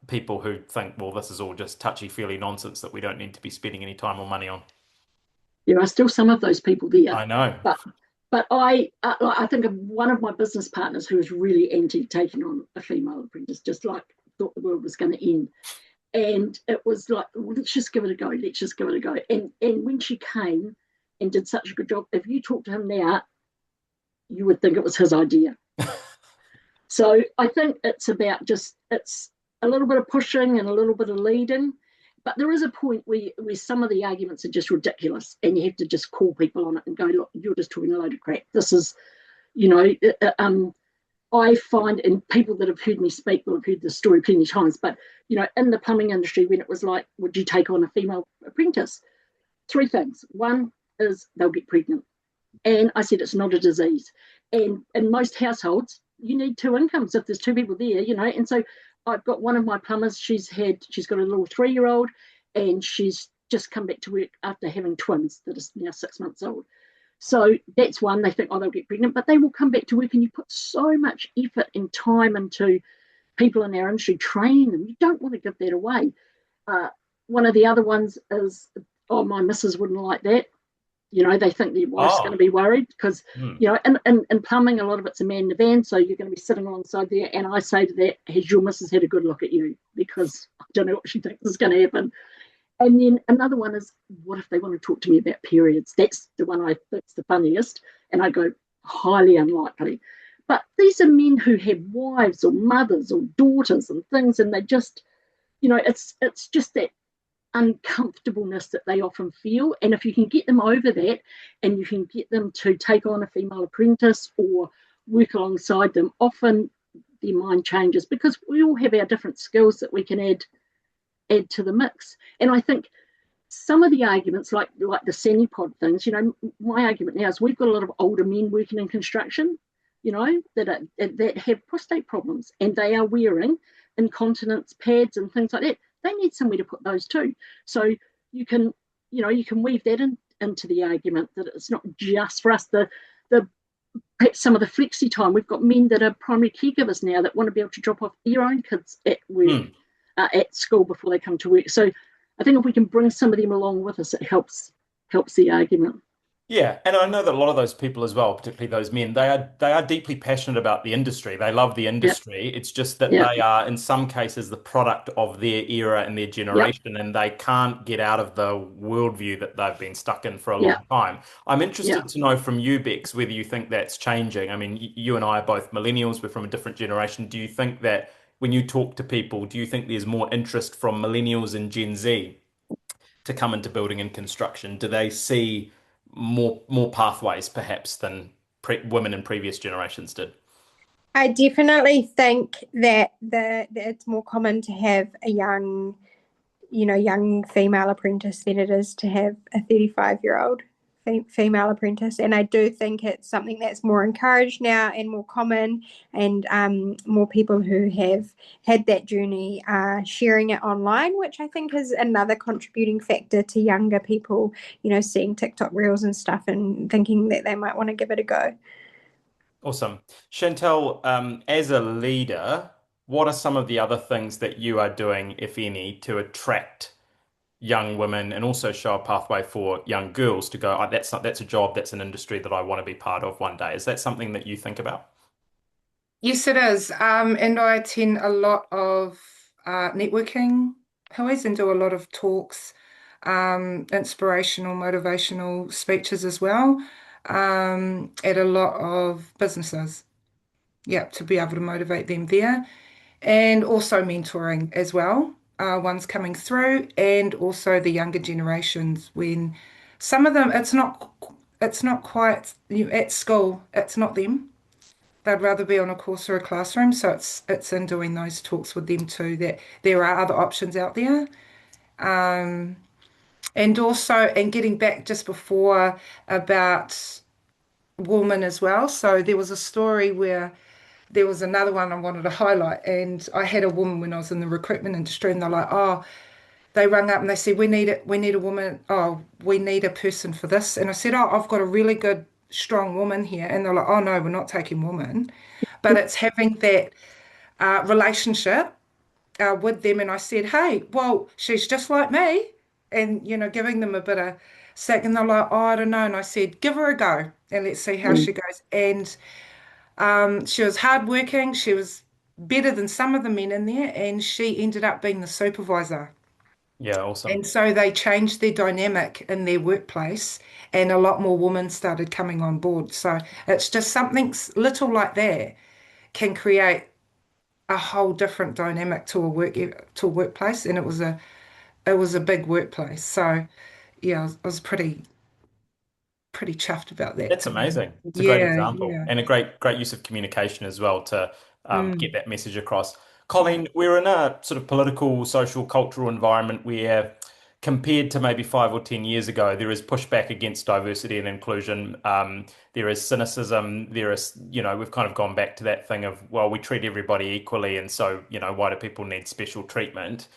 people who think, well, this is all just touchy-feely nonsense that we don't need to be spending any time or money on? There are still some of those people there, I know. but I think of one of my business partners who was really anti taking on a female apprentice, just like thought the world was going to end. And it was like, well, let's just give it a go. Let's just give it a go. And when she came and did such a good job, if you talk to him now, you would think it was his idea. So I think it's about it's a little bit of pushing and a little bit of leading. But there is a point where some of the arguments are just ridiculous and you have to just call people on it and go, look, you're just talking a load of crap. This is, you know, I find, and people that have heard me speak will have heard this story plenty of times, but, you know, in the plumbing industry, when it was like, would you take on a female apprentice? Three things. One is they'll get pregnant. And I said, it's not a disease. And in most households, you need two incomes if there's two people there, you know. And so I've got one of my plumbers, she's got a little 3-year-old and she's just come back to work after having twins that is now 6 months old. So that's one, they think, oh, they'll get pregnant, but they will come back to work and you put so much effort and time into people in our industry, training them. You don't want to give that away. One of the other ones is, oh, my missus wouldn't like that. You know, they think their wife's going to be worried because, you know, in plumbing, a lot of it's a man in the van, so you're going to be sitting alongside there. And I say to that, has your missus had a good look at you? Because I don't know what she thinks is going to happen. And then another one is, what if they want to talk to me about periods? That's the one I think's the funniest. And I go, highly unlikely. But these are men who have wives or mothers or daughters and things, and they just, you know, it's just that uncomfortableness that they often feel. And if you can get them over that and you can get them to take on a female apprentice or work alongside them, often their mind changes because we all have our different skills that we can add to the mix. And I think some of the arguments, like the Sanipod things, you know, my argument now is we've got a lot of older men working in construction, you know, that have prostate problems and they are wearing incontinence pads and things like that. They need somewhere to put those too. So you can weave that into the argument that it's not just for us. Perhaps some of the flexi time. We've got men that are primary caregivers now that want to be able to drop off their own kids at work, at school before they come to work. So I think if we can bring some of them along with us, it helps the argument. Yeah, and I know that a lot of those people as well, particularly those men, they are deeply passionate about the industry. They love the industry. It's just that they are, in some cases, the product of their era and their generation, and they can't get out of the worldview that they've been stuck in for a long time. I'm interested to know from you, Bex, whether you think that's changing. I mean, you and I are both millennials. We're from a different generation. Do you think that when you talk to people, do you think there's more interest from millennials and Gen Z to come into building and construction? Do they see more pathways perhaps than women in previous generations did? I definitely think that it's more common to have a young female apprentice than it is to have a 35-year-old female apprentice. And I do think it's something that's more encouraged now and more common, and more people who have had that journey are sharing it online, which I think is another contributing factor to younger people, you know, seeing TikTok reels and stuff and thinking that they might want to give it a go. Awesome. Chantelle, as a leader, what are some of the other things that you are doing, if any, to attract young women and also show a pathway for young girls to go, oh, that's a job, that's an industry that I want to be part of one day? Is that something that you think about? Yes, it is. And I attend a lot of networking hours and do a lot of talks, inspirational, motivational speeches as well, at a lot of businesses. Yeah, to be able to motivate them there. And also mentoring as well, ones coming through, and also the younger generations when some of them, it's not quite, at school, it's not them. they'd rather be on a course or a classroom. So it's in doing those talks with them too that there are other options out there. Um, and also, and getting back just before about women as well. So there was a story where there was another one I wanted to highlight, and I had a woman when I was in the recruitment industry, and they're like, oh, they rang up and they said, we need a woman, oh, we need a person for this. And I said, oh, I've got a really good, strong woman here. And they're like, oh, no, we're not taking women. But it's having that relationship with them. And I said, hey, well, she's just like me. And, giving them a bit of sack. And they're like, oh, I don't know. And I said, give her a go and let's see how she goes. And she was hardworking. She was better than some of the men in there. And she ended up being the supervisor. Yeah, awesome. And so they changed their dynamic in their workplace, and a lot more women started coming on board. So it's just something little like that can create a whole different dynamic to a workplace, and it was a big workplace. So yeah, I was pretty chuffed about that, That's to be honest. amazing. It's a great Yeah, example yeah. and a great use of communication as well to get Mm, that message across. yeah. Colleen, we're in a sort of political, social, cultural environment where, compared to maybe 5 or 10 years ago, there is pushback against diversity and inclusion. There is cynicism. There is, we've kind of gone back to that thing of, well, we treat everybody equally, and so, why do people need special treatment?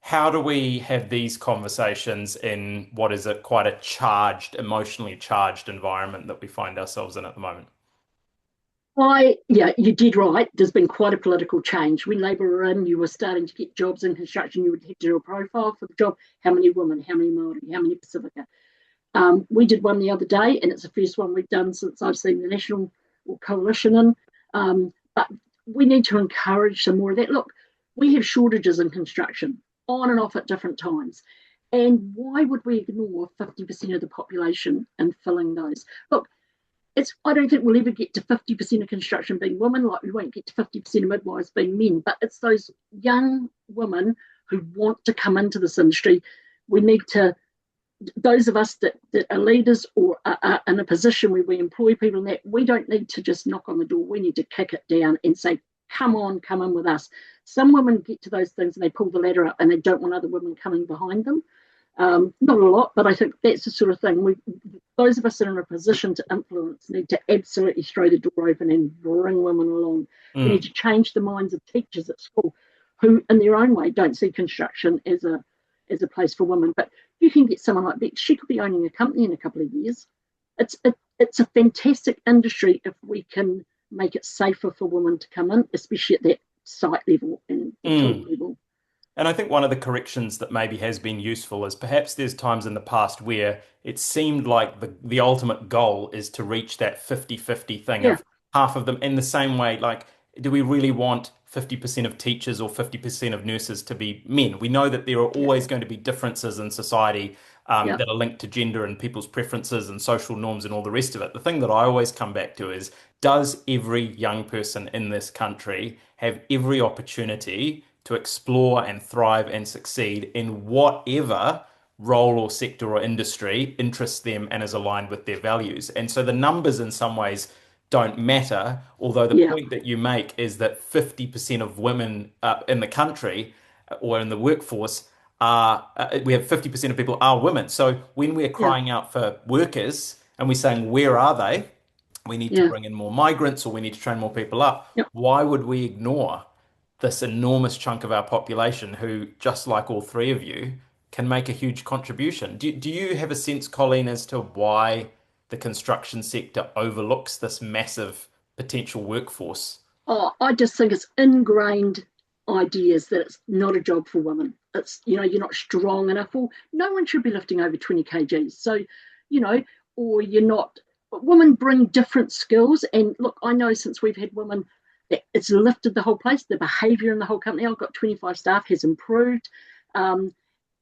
How do we have these conversations in what is quite a charged, emotionally charged environment that we find ourselves in at the moment? Yeah, you did right. There's been quite a political change. When Labour were in, you were starting to get jobs in construction. You would have to do a profile for the job. How many women? How many Māori? How many Pacifica? We did one the other day, and it's the first one we've done since I've seen the national or coalition in. But we need to encourage some more of that. Look, we have shortages in construction on and off at different times. And why would we ignore 50% of the population in filling those? Look, I don't think we'll ever get to 50% of construction being women, like we won't get to 50% of midwives being men, but it's those young women who want to come into this industry. We need to, those of us that are leaders or are in a position where we employ people in that, we don't need to just knock on the door. We need to kick it down and say, come on, come in with us. Some women get to those things and they pull the ladder up and they don't want other women coming behind them. Not a lot, but I think that's the sort of thing those of us that are in a position to influence need to absolutely throw the door open and bring women along. We need to change the minds of teachers at school who, in their own way, don't see construction as a place for women. But you can get someone like Beck. She could be owning a company in a couple of years. It's a fantastic industry if we can make it safer for women to come in, especially at that site level and field level. And I think one of the corrections that maybe has been useful is perhaps there's times in the past where it seemed like the ultimate goal is to reach that 50-50 thing Yeah, of half of them in the same way. Like, do we really want 50% of teachers or 50% of nurses to be men? We know that there are yeah, always going to be differences in society yeah, that are linked to gender and people's preferences and social norms and all the rest of it. The thing that I always come back to is, does every young person in this country have every opportunity to explore and thrive and succeed in whatever role or sector or industry interests them and is aligned with their values? And so the numbers in some ways don't matter, although the yeah, point that you make is that 50% of women in the country or in the workforce we have 50% of people are women. So when we're yeah, crying out for workers and we're saying, where are they? We need to yeah, bring in more migrants or we need to train more people up. yeah. Why would we ignore this enormous chunk of our population who, just like all three of you, can make a huge contribution? Do you have a sense, Colleen, as to why the construction sector overlooks this massive potential workforce? Oh, I just think it's ingrained ideas that it's not a job for women. It's, you're not strong enough, or no one should be lifting over 20 kgs. So, you know, or you're not, but women bring different skills. And look, I know since we've had women, it's lifted the whole place, the behaviour in the whole company. I've got 25 staff, has improved. Um,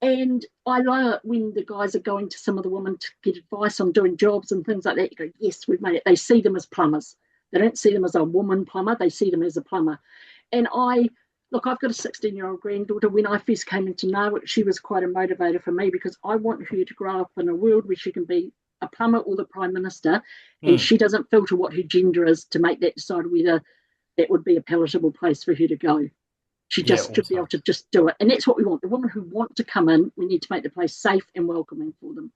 and I love it when the guys are going to some of the women to get advice on doing jobs and things like that. You go, yes, we've made it. They see them as plumbers. They don't see them as a woman plumber. They see them as a plumber. And look, I've got a 16-year-old granddaughter. When I first came into NAWIC, she was quite a motivator for me because I want her to grow up in a world where she can be a plumber or the Prime Minister, and Hmm. she doesn't filter what her gender is to make that decide whether that would be a palatable place for her to go. She Yeah, just should be able awesome. to just do it. And that's what we want. The women who want to come in, we need to make the place safe and welcoming for them.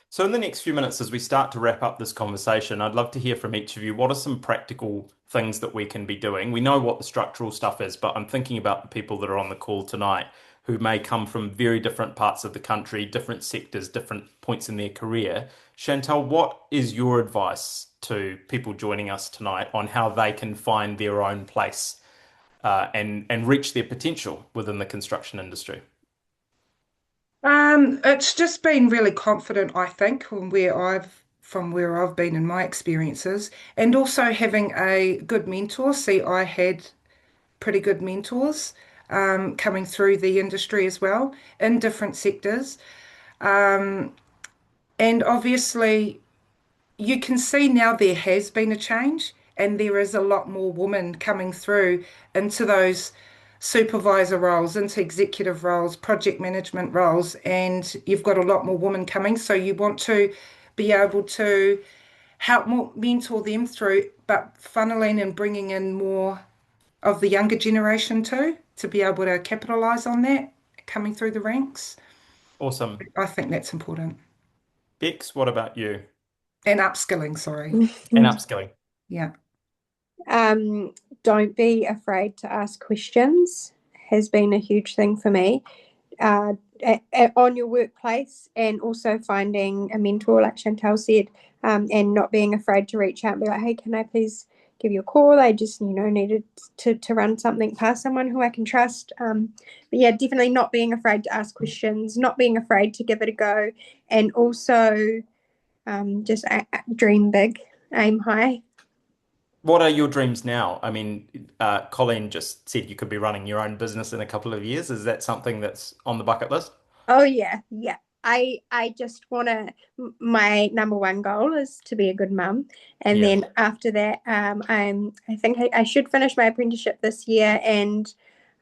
So, in the next few minutes, as we start to wrap up this conversation, I'd love to hear from each of you. What are some practical things that we can be doing? We know what the structural stuff is, but I'm thinking about the people that are on the call tonight who may come from very different parts of the country, different sectors, different points in their career. Chantelle, what is your advice to people joining us tonight on how they can find their own place and reach their potential within the construction industry? It's just been really confident, I think, from where I've been in my experiences, and also having a good mentor. See, I had pretty good mentors coming through the industry as well in different sectors. Um, and obviously, you can see now there has been a change, and there is a lot more women coming through into those supervisor roles, into executive roles, project management roles, and you've got a lot more women coming. So you want to be able to help more mentor them through, but funneling and bringing in more of the younger generation too, to be able to capitalize on that coming through the ranks. Awesome. I think that's important. Bex, what about you? And upskilling, sorry. And upskilling. Yeah. Um, don't be afraid to ask questions has been a huge thing for me. On your workplace, and also finding a mentor, like Chantelle said, and not being afraid to reach out and be like, hey, can I please give you a call? I just, needed to run something past someone who I can trust. But yeah, definitely not being afraid to ask questions, not being afraid to give it a go, and also just dream big, aim high. What are your dreams now? I mean, Colleen just said you could be running your own business in a couple of years. Is that something that's on the bucket list? Oh yeah, yeah. I just want to. My number one goal is to be a good mum, and Yeah. then after that, I think I should finish my apprenticeship this year, and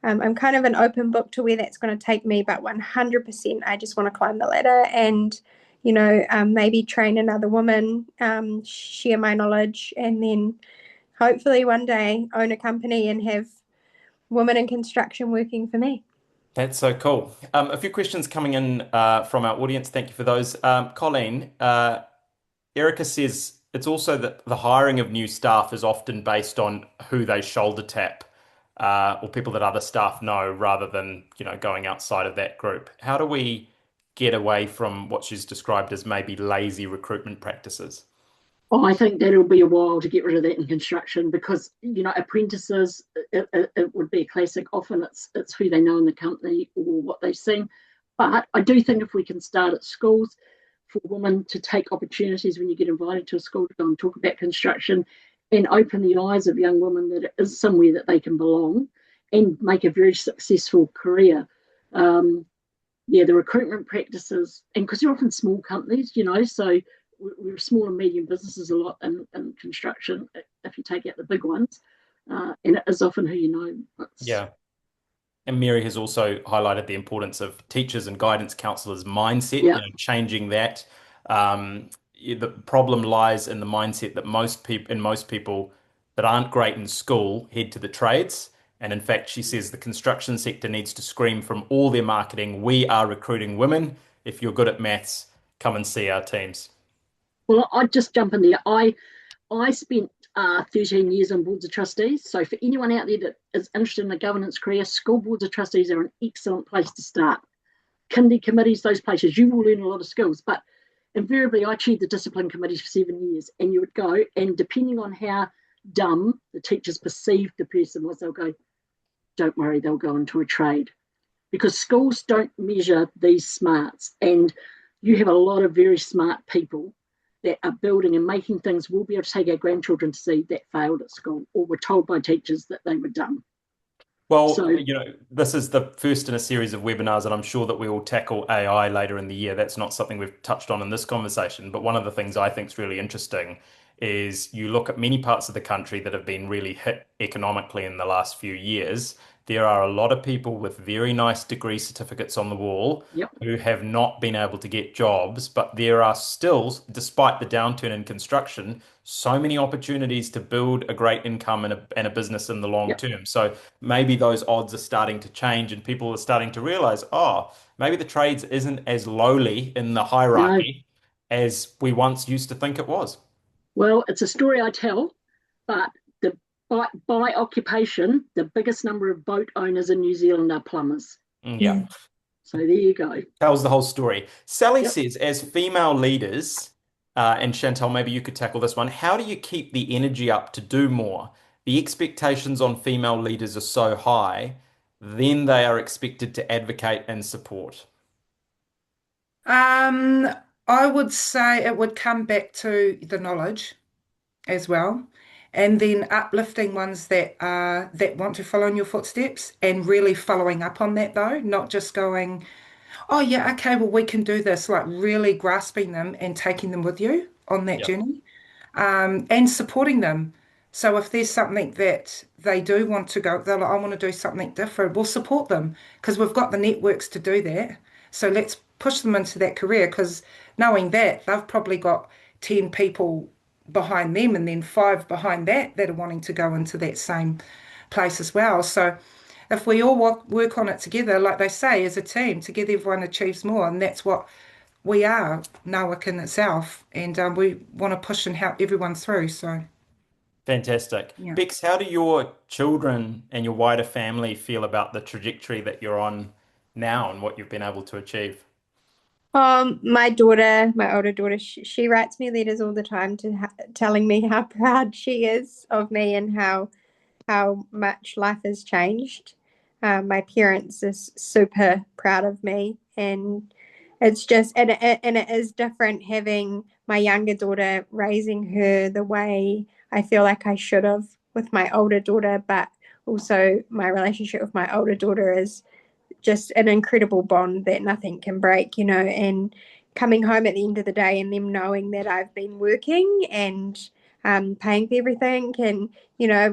I'm kind of an open book to where that's going to take me. But 100%, I just want to climb the ladder, and maybe train another woman, share my knowledge, and then hopefully one day own a company and have women in construction working for me. That's so cool. A few questions coming in from our audience. Thank you for those. Colleen, Erica says it's also that the hiring of new staff is often based on who they shoulder tap or people that other staff know rather than, going outside of that group. How do we get away from what she's described as maybe lazy recruitment practices? Oh, I think that'll be a while to get rid of that in construction because apprentices it would be a classic. Often it's who they know in the company or what they've seen. But I do think if we can start at schools for women to take opportunities when you get invited to a school to go and talk about construction and open the eyes of young women that it is somewhere that they can belong and make a very successful career. Um, yeah, the recruitment practices, and because they're often small companies, so we're small and medium businesses a lot in construction, if you take out the big ones, and it is often who you know. Yeah. And Mary has also highlighted the importance of teachers and guidance counselors' mindset, Yeah, changing that. The problem lies in the mindset that most people that aren't great in school head to the trades. And in fact, she says the construction sector needs to scream from all their marketing, we are recruiting women. If you're good at maths, come and see our teams. well, I'd just jump in there. I spent 13 years on boards of trustees. So for anyone out there that is interested in a governance career, school boards of trustees are an excellent place to start. Kindy committees, those places, you will learn a lot of skills. But invariably, I chaired the discipline committees for 7 years, and you would go, and depending on how dumb the teachers perceived the person was, they'll go, don't worry, they'll go into a trade. Because schools don't measure these smarts, and you have a lot of very smart people that are building and making things we'll be able to take our grandchildren to see that failed at school or were told by teachers that they were dumb. Well, So, this is the first in a series of webinars, and I'm sure that we will tackle AI later in the year. That's not something we've touched on in this conversation, but one of the things I think is really interesting is you look at many parts of the country that have been really hit economically in the last few years, there are a lot of people with very nice degree certificates on the wall Yep. who have not been able to get jobs, but there are still, despite the downturn in construction, so many opportunities to build a great income and a business in the long Yep. term. So maybe those odds are starting to change and people are starting to realize, oh, maybe the trades isn't as lowly in the No. hierarchy as we once used to think it was. Well, it's a story I tell, but by occupation, the biggest number of boat owners in New Zealand are plumbers. Yeah. So there you go. Tells the whole story. Sally Yep. says, as female leaders, and Chantelle, maybe you could tackle this one. How do you keep the energy up to do more? The expectations on female leaders are so high, then they are expected to advocate and support. Um, I would say it would come back to the knowledge as well, and then uplifting ones that want to follow in your footsteps and really following up on that though, not just going, oh yeah, okay, well we can do this, like really grasping them and taking them with you on that Yep. journey, and supporting them. So if there's something that they do want to go, they're like, I want to do something different, we'll support them because we've got the networks to do that. So let's push them into that career because knowing that they've probably got 10 people behind them and then five behind that are wanting to go into that same place as well. So if we all work on it together, like they say, as a team, together everyone achieves more. And that's what we are, NAWIC in itself. And we want to push and help everyone through. So, Fantastic. yeah. Bex, how do your children and your wider family feel about the trajectory that you're on now and what you've been able to achieve? My daughter, my older daughter, she writes me letters all the time telling me how proud she is of me and how much life has changed. My parents is super proud of me, and it's just and it is different having my younger daughter raising her the way I feel like I should have with my older daughter, but also my relationship with my older daughter is just an incredible bond that nothing can break, and coming home at the end of the day and them knowing that I've been working and paying for everything and,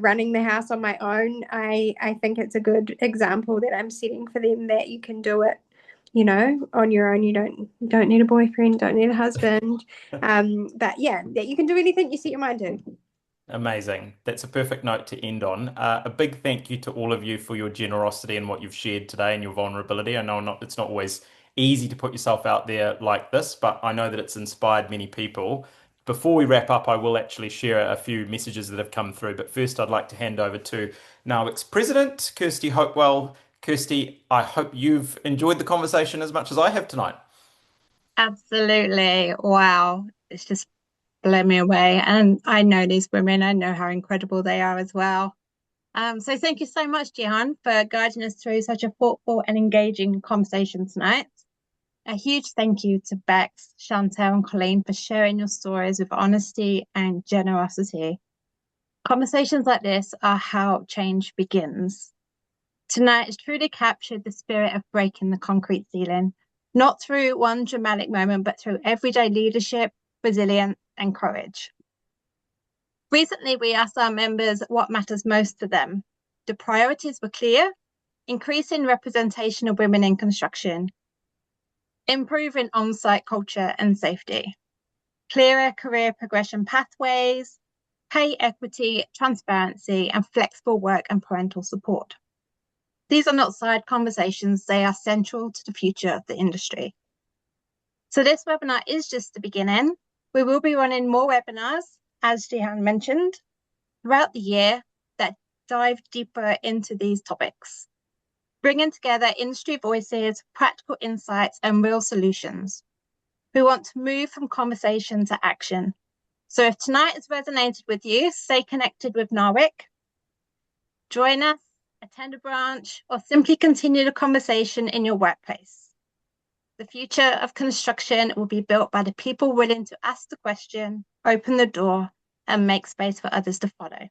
running the house on my own, I think it's a good example that I'm setting for them that you can do it, on your own. You don't need a boyfriend, don't need a husband. But yeah, that you can do anything you set your mind to. Amazing. That's a perfect note to end on. A big thank you to all of you for your generosity and what you've shared today and your vulnerability. I know it's not always easy to put yourself out there like this, but I know that it's inspired many people. Before we wrap up, I will actually share a few messages that have come through. But first, I'd like to hand over to NAWIC's president, Kirsty Hopewell. Kirsty, I hope you've enjoyed the conversation as much as I have tonight. Absolutely. Wow. It's just blown me away. And I know these women, I know how incredible they are as well. So thank you so much, Jehan, for guiding us through such a thoughtful and engaging conversation tonight. A huge thank you to Bex, Chantelle, and Colleen for sharing your stories with honesty and generosity. Conversations like this are how change begins. Tonight has truly captured the spirit of breaking the concrete ceiling, not through one dramatic moment, but through everyday leadership, resilience, and courage. Recently, we asked our members what matters most to them. The priorities were clear: increasing representation of women in construction, improving on-site culture and safety, clearer career progression pathways, pay equity, transparency, and flexible work and parental support. These are not side conversations, they are central to the future of the industry. So this webinar is just the beginning. We will be running more webinars, as Jehan mentioned, throughout the year that dive deeper into these topics, bringing together industry voices, practical insights, and real solutions. We want to move from conversation to action. So if tonight has resonated with you, stay connected with NAWIC, join us, attend a branch, or simply continue the conversation in your workplace. The future of construction will be built by the people willing to ask the question, open the door, and make space for others to follow.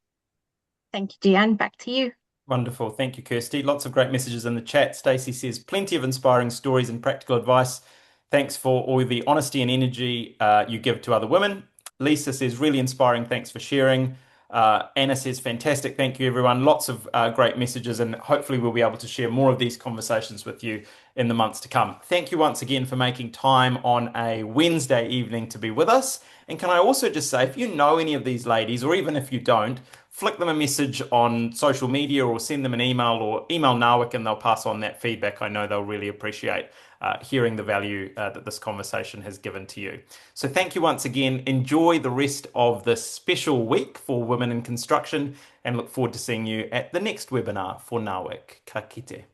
Thank you, Jehan. Back to you. Wonderful. Thank you, Kirsty. Lots of great messages in the chat. Stacey says, plenty of inspiring stories and practical advice. Thanks for all the honesty and energy you give to other women. Lisa says, really inspiring. Thanks for sharing. Anna says, fantastic. Thank you, everyone. Lots of great messages, and hopefully we'll be able to share more of these conversations with you in the months to come. Thank you once again for making time on a Wednesday evening to be with us. And can I also just say, if you know any of these ladies, or even if you don't, flick them a message on social media or send them an email or email NAWIC and they'll pass on that feedback. I know they'll really appreciate hearing the value that this conversation has given to you. So thank you once again. Enjoy the rest of this special week for women in construction and look forward to seeing you at the next webinar for NAWIC. Ka kite.